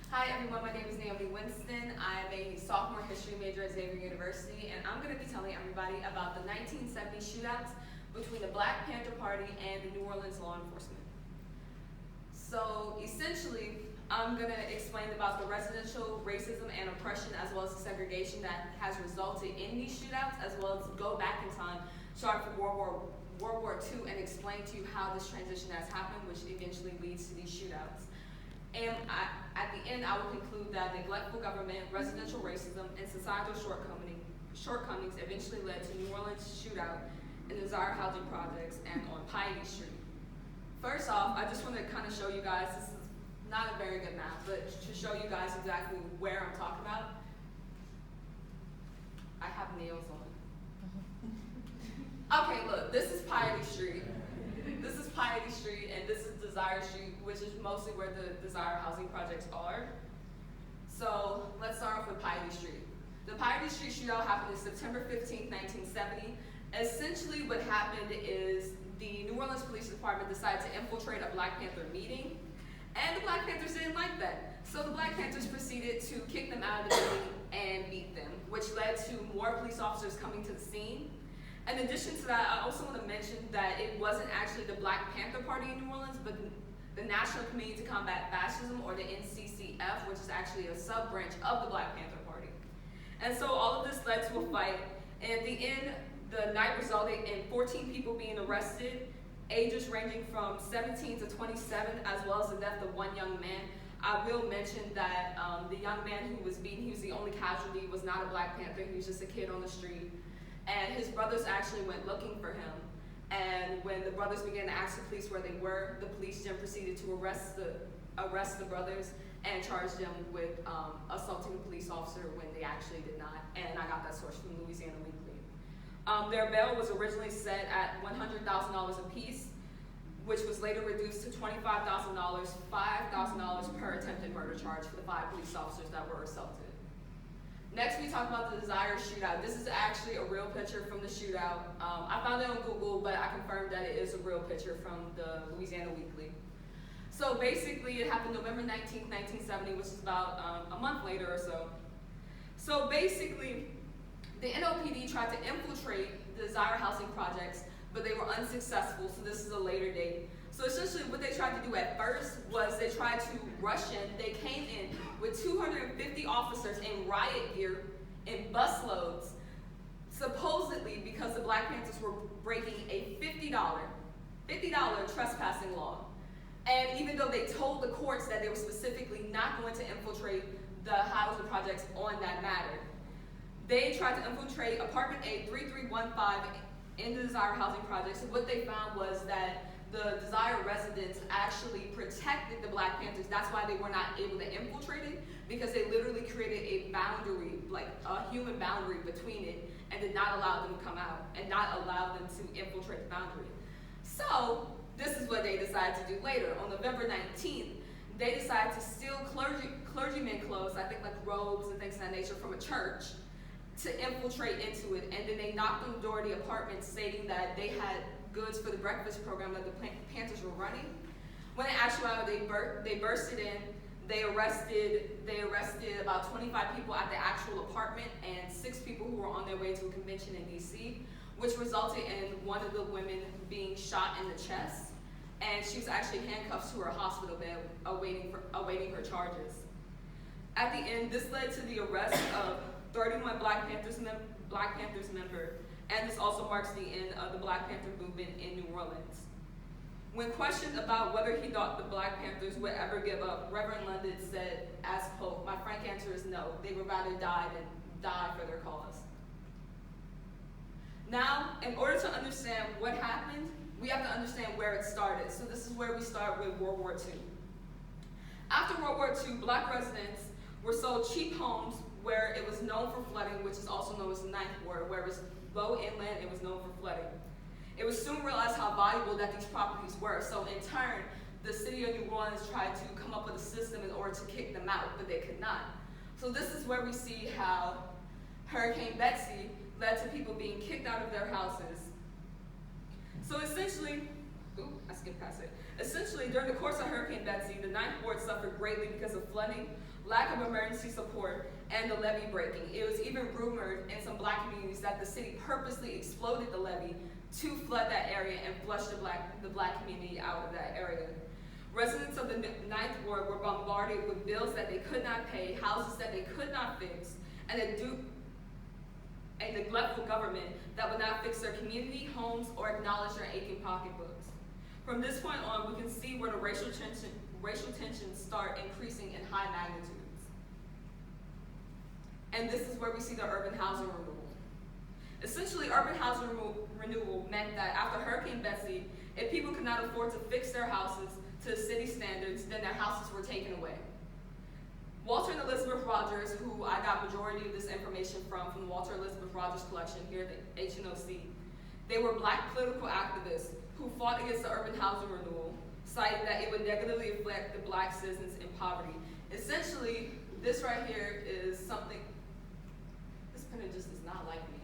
Hi everyone, my name is Naomi Winston. I'm a sophomore history major at Xavier University, and I'm going to be telling everybody about the 1970 shootouts between the Black Panther Party and the New Orleans law enforcement. So essentially, I'm going to explain about the residential racism and oppression as well as the segregation that has resulted in these shootouts, as well as go back in time, starting from World War II, and explain to you how this transition has happened, which eventually leads to these shootouts. And at the end, I will conclude that neglectful government, residential racism, and societal shortcomings eventually led to New Orleans shootout and desire housing projects and on Piety Street. First off, I just want to kind of show you guys, this is not a very good map, but to show you guys exactly where I'm talking about. I have nails on. Okay, look, this is Piety Street. This is Piety Street, and this is Desire Street, which is mostly where the Desire housing projects are. So let's start off with Piety Street. The Piety Street shootout happened on September 15, 1970. Essentially what happened is the New Orleans Police Department decided to infiltrate a Black Panther meeting, and the Black Panthers didn't like that. So the Black Panthers proceeded to kick them out of the meeting and beat them, which led to more police officers coming to the scene. In addition to that, I also want to mention that it wasn't actually the Black Panther Party in New Orleans, but the National Committee to Combat Fascism, or the NCCF, which is actually a sub-branch of the Black Panther Party. And so all of this led to a fight, and at the end, the night resulted in 14 people being arrested, ages ranging from 17 to 27, as well as the death of one young man. I will mention that the young man who was beaten, he was the only casualty, was not a Black Panther, he was just a kid on the street. And his brothers actually went looking for him. And when the brothers began to ask the police where they were, the police then proceeded to arrest the brothers and charge them with assaulting a police officer when they actually did not. And I got that source from Louisiana Weekly. Their bail was originally set at $100,000 apiece, which was later reduced to $25,000, $5,000 per attempted murder charge for the 5 police officers that were assaulted. Next, we talk about the Desire shootout. This is actually a real picture from the shootout. I found it on Google, but I confirmed that it is a real picture from the Louisiana Weekly. So basically, it happened November 19th, 1970, which is about a month later or so. So basically, the NOPD tried to infiltrate the Desire housing projects, but they were unsuccessful, so this is a later date. So essentially what they tried to do at first was they tried to rush in. They came in with 250 officers in riot gear in busloads, supposedly because the Black Panthers were breaking a $50 trespassing law. And even though they told the courts that they were specifically not going to infiltrate the housing projects on that matter, they tried to infiltrate apartment 83315 in the Desire housing project. So what they found was that the Desire residents actually protected the Black Panthers. That's why they were not able to infiltrate it, because they literally created a boundary, like a human boundary between it, and did not allow them to come out and not allow them to infiltrate the boundary. So this is what they decided to do later. On November 19th, they decided to steal clergymen clothes, I think like robes and things of that nature, from a church to infiltrate into it. And then they knocked on the door of the apartment stating that they had goods for the breakfast program that the Panthers were running. When in actuality, they bursted in. They arrested about 25 people at the actual apartment and 6 people who were on their way to a convention in DC, which resulted in one of the women being shot in the chest, and she was actually handcuffed to her hospital bed awaiting her charges. At the end, this led to the arrest of 31 Black Panthers members, and this also marks the end of the Black Panther movement in New Orleans. When questioned about whether he thought the Black Panthers would ever give up, Reverend London said, as Pope, "My frank answer is no. They would rather die than die for their cause." Now, in order to understand what happened, we have to understand where it started. So this is where we start with World War II. After World War II, Black residents were sold cheap homes where it was known for flooding, which is also known as the Ninth Ward, where it was low inland, it was known for flooding. It was soon realized how valuable that these properties were. So in turn, the city of New Orleans tried to come up with a system in order to kick them out, but they could not. So this is where we see how Hurricane Betsy led to people being kicked out of their houses. So essentially, I skipped past it. Essentially, during the course of Hurricane Betsy, the Ninth Ward suffered greatly because of flooding, lack of emergency support, and the levee breaking. It was even rumored in some black communities that the city purposely exploded the levee to flood that area and flush the black community out of that area. Residents of the Ninth Ward were bombarded with bills that they could not pay, houses that they could not fix, and a neglectful government that would not fix their community, homes, or acknowledge their aching pocketbooks. From this point on, we can see where the racial tensions start increasing in high magnitudes. And this is where we see the urban housing renewal. Essentially, urban housing renewal meant that after Hurricane Betsy, if people could not afford to fix their houses to city standards, then their houses were taken away. Walter and Elizabeth Rogers, who I got majority of this information from the Walter Elizabeth Rogers collection here at the HNOC, they were black political activists who fought against the urban housing renewal, citing that it would negatively affect the black citizens in poverty. Essentially, this right here is something, this printer just does not like me.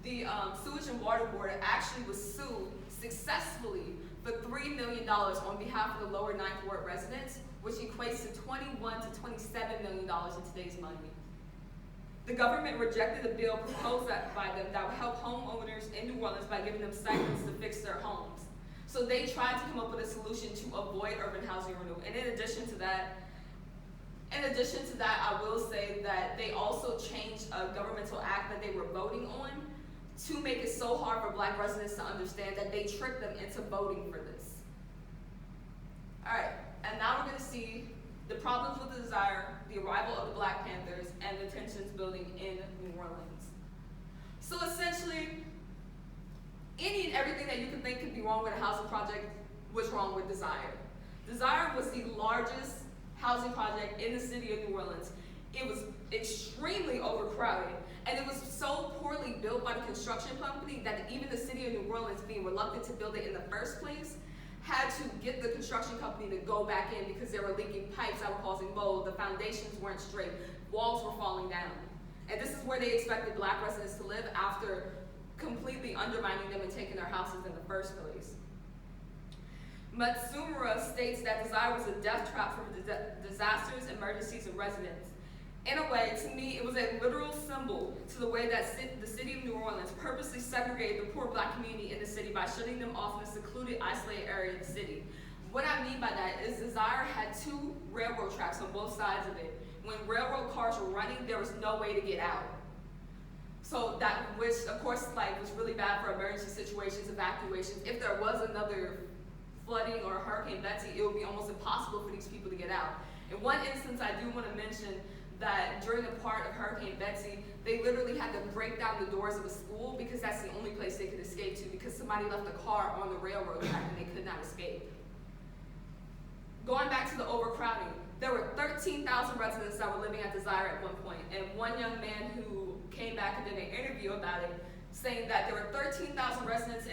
The Sewage and Water Board actually was sued successfully for $3 million on behalf of the lower Ninth Ward residents, which equates to $21 to $27 million in today's money. The government rejected a bill proposed by them that would help homeowners in New Orleans by giving them stipends to fix their homes. So they tried to come up with a solution to avoid urban housing renewal. And in addition to that, I will say that they also changed a governmental act that they were voting on to make it so hard for black residents to understand that they tricked them into voting for this. All right, and now we're going to see the problems with the desire, the arrival of the Black Panthers, and the tensions building in New Orleans. So essentially, any and everything that you could think could be wrong with a housing project was wrong with Desire. Desire was the largest housing project in the city of New Orleans. It was extremely overcrowded, and it was so poorly built by the construction company that even the city of New Orleans, being reluctant to build it in the first place, had to get the construction company to go back in because they were leaking pipes that were causing mold, the foundations weren't straight, walls were falling down. And this is where they expected black residents to live after completely undermining them and taking their houses in the first place. Matsumura states that Desire was a death trap for disasters, emergencies, and residents. In a way, to me, it was a literal symbol to the way that the city of New Orleans purposely segregated the poor black community in the city by shutting them off in a secluded, isolated area of the city. What I mean by that is Desire had 2 railroad tracks on both sides of it. When railroad cars were running, there was no way to get out. So that, which of course, was really bad for emergency situations, evacuations. If there was another flooding or Hurricane Betsy, it would be almost impossible for these people to get out. In one instance, I do want to mention that during a part of Hurricane Betsy, they literally had to break down the doors of a school because that's the only place they could escape to because somebody left a car on the railroad track and they could not escape. Going back to the overcrowding, there were 13,000 residents that were living at Desire at one point, and one young man who came back and did an interview about it, saying that there were 13,000 residents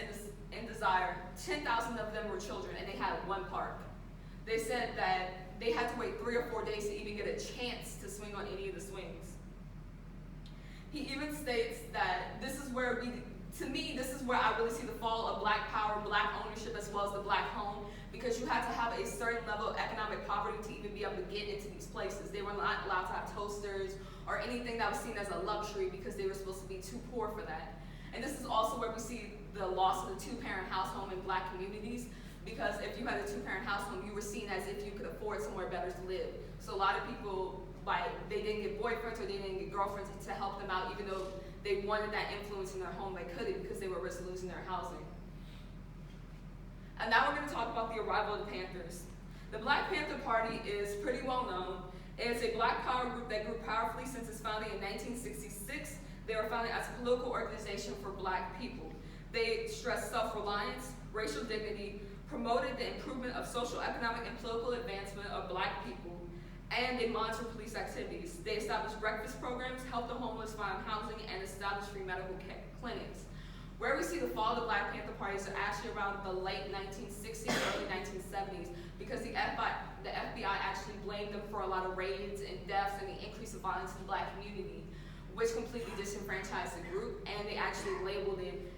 in Desire, 10,000 of them were children, and they had one park. They said that they had to wait 3 or 4 days to even get a chance to swing on any of the swings. He even states that this is where this is where I really see the fall of black power, black ownership, as well as the black home, because you had to have a certain level of economic poverty to even be able to get into these places. They were not allowed to have toasters or anything that was seen as a luxury because they were supposed to be too poor for that. And this is also where we see the loss of the 2-parent household in black communities, because if you had a 2-parent household, you were seen as if you could afford somewhere better to live. So a lot of people, they didn't get boyfriends or they didn't get girlfriends to help them out, even though they wanted that influence in their home, they couldn't because they were risk losing their housing. And now we're going to talk about the arrival of the Panthers. The Black Panther Party is pretty well known. It's a black power group that grew powerfully since its founding in 1966. They were founded as a political organization for black people. They stressed self-reliance, racial dignity, promoted the improvement of social, economic, and political advancement of black people, and they monitored police activities. They established breakfast programs, helped the homeless find housing, and established free medical clinics. Where we see the fall of the Black Panther Party is actually around the late 1960s, early 1970s, because the FBI actually blamed them for a lot of raids and deaths and the increase of violence in the black community, which completely disenfranchised the group, and they actually labeled it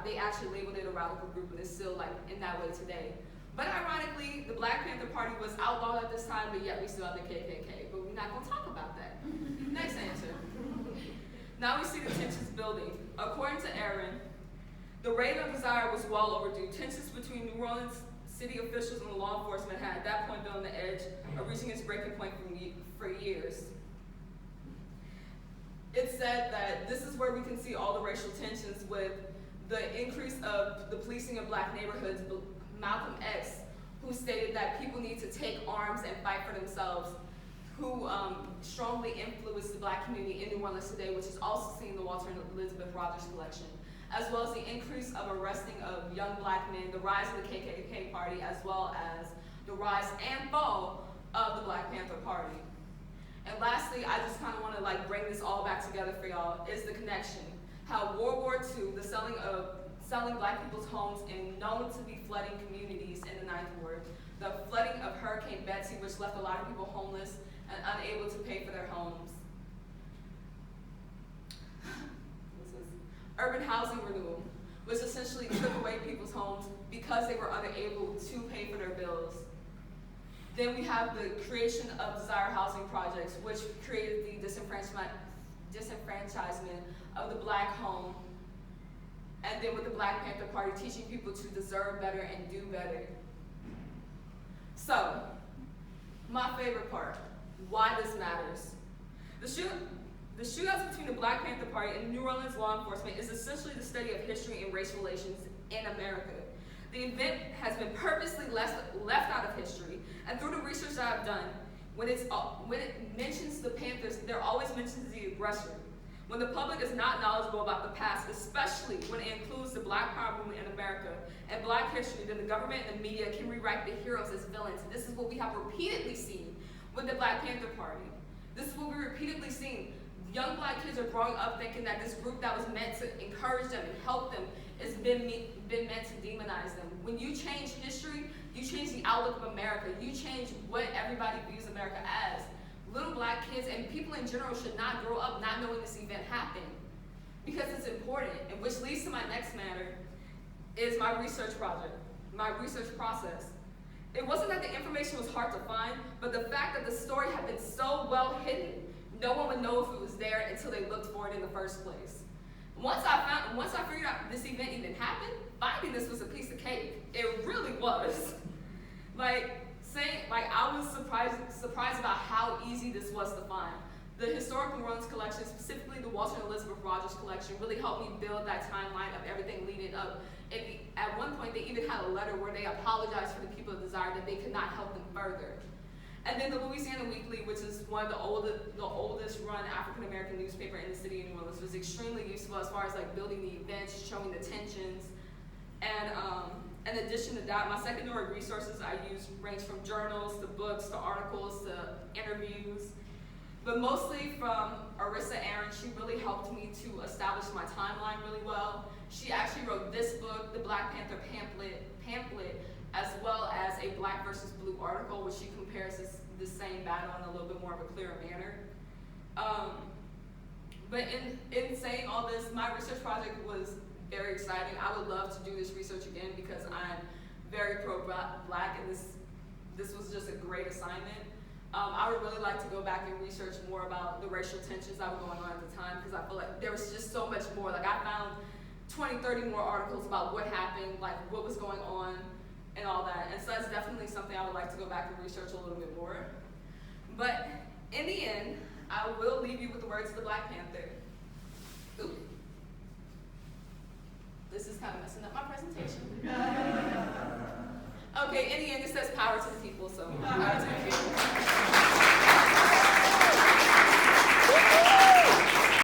they actually labeled it a radical group, and it's still like in that way today. But ironically, the Black Panther Party was outlawed at this time, but yet we still have the KKK. But we're not going to talk about that. Next answer. Now we see the tensions building. According to Aaron, the reign of desire was well overdue. Tensions between New Orleans city officials and law enforcement had at that point been on the edge of reaching its breaking point for years. It said that this is where we can see all the racial tensions with the increase of the policing of black neighborhoods. Malcolm X, who stated that people need to take arms and fight for themselves, who strongly influenced the black community in New Orleans today, which is also seen in the Walter Elizabeth Rogers collection, as well as the increase of arresting of young black men, the rise of the KKK party, as well as the rise and fall of the Black Panther Party. And lastly, I just kind of want to like bring this all back together for y'all, is the connection. How World War II, the selling black people's homes and known to be flooding communities in the Ninth Ward, the flooding of Hurricane Betsy, which left a lot of people homeless and unable to pay for their homes. Urban housing renewal, which essentially took away people's homes because they were unable to pay for their bills. Then we have the creation of desire housing projects, which created the disenfranchisement of the black home. And then with the Black Panther Party, teaching people to deserve better and do better. So, my favorite part, why this matters. The shootouts between the Black Panther Party and New Orleans law enforcement is essentially the study of history and race relations in America. The event has been purposely left out of history, and through the research that I've done, when it mentions the Panthers, there always mentions the aggressor. When the public is not knowledgeable about the past, especially when it includes the Black Power movement in America and Black history, then the government and the media can rewrite the heroes as villains. And this is what we have repeatedly seen with the Black Panther Party. This is what we repeatedly seen. Young black kids are growing up thinking that this group that was meant to encourage them and help them has been meant to demonize them. When you change history, you change the outlook of America. You change what everybody views America as. Little black kids and people in general should not grow up not knowing this event happened, because it's important. And which leads to my next matter, is my research project, my research process. It wasn't that the information was hard to find, but the fact that the story had been so well hidden, no one would know if it was there until they looked for it in the first place. Once I figured out this event even happened, finding this was a piece of cake. It really was. I was surprised about how easy this was to find. The Historic New Orleans collection, specifically the Walter Elizabeth Rogers collection, really helped me build that timeline of everything leading up. And at one point, they even had a letter where they apologized for the people of Desire that they could not help them further. And then the Louisiana Weekly, which is one of the oldest run African-American newspaper in the city of New Orleans, was extremely useful as far as like building the events, showing the tensions. And in addition to that, my secondary resources I use range from journals to books to articles to interviews. But mostly from Arissa Aaron. She really helped me to establish my timeline really well. She actually wrote this book, the Black Panther pamphlet, as well as a Black versus Blue article, which she compares the same battle in a little bit more of a clearer manner. But in saying all this, my research project was very exciting. I would love to do this research again because I'm very pro-Black, and this was just a great assignment. I would really like to go back and research more about the racial tensions that were going on at the time, because I feel like there was just so much more. Like I found 20, 30 more articles about what happened, like what was going on and all that. And so that's definitely something I would like to go back and research a little bit more. But in the end, I will leave you with the words of the Black Panther. Ooh. This is kind of messing up my presentation. Okay, in the end, it says power to the people, so.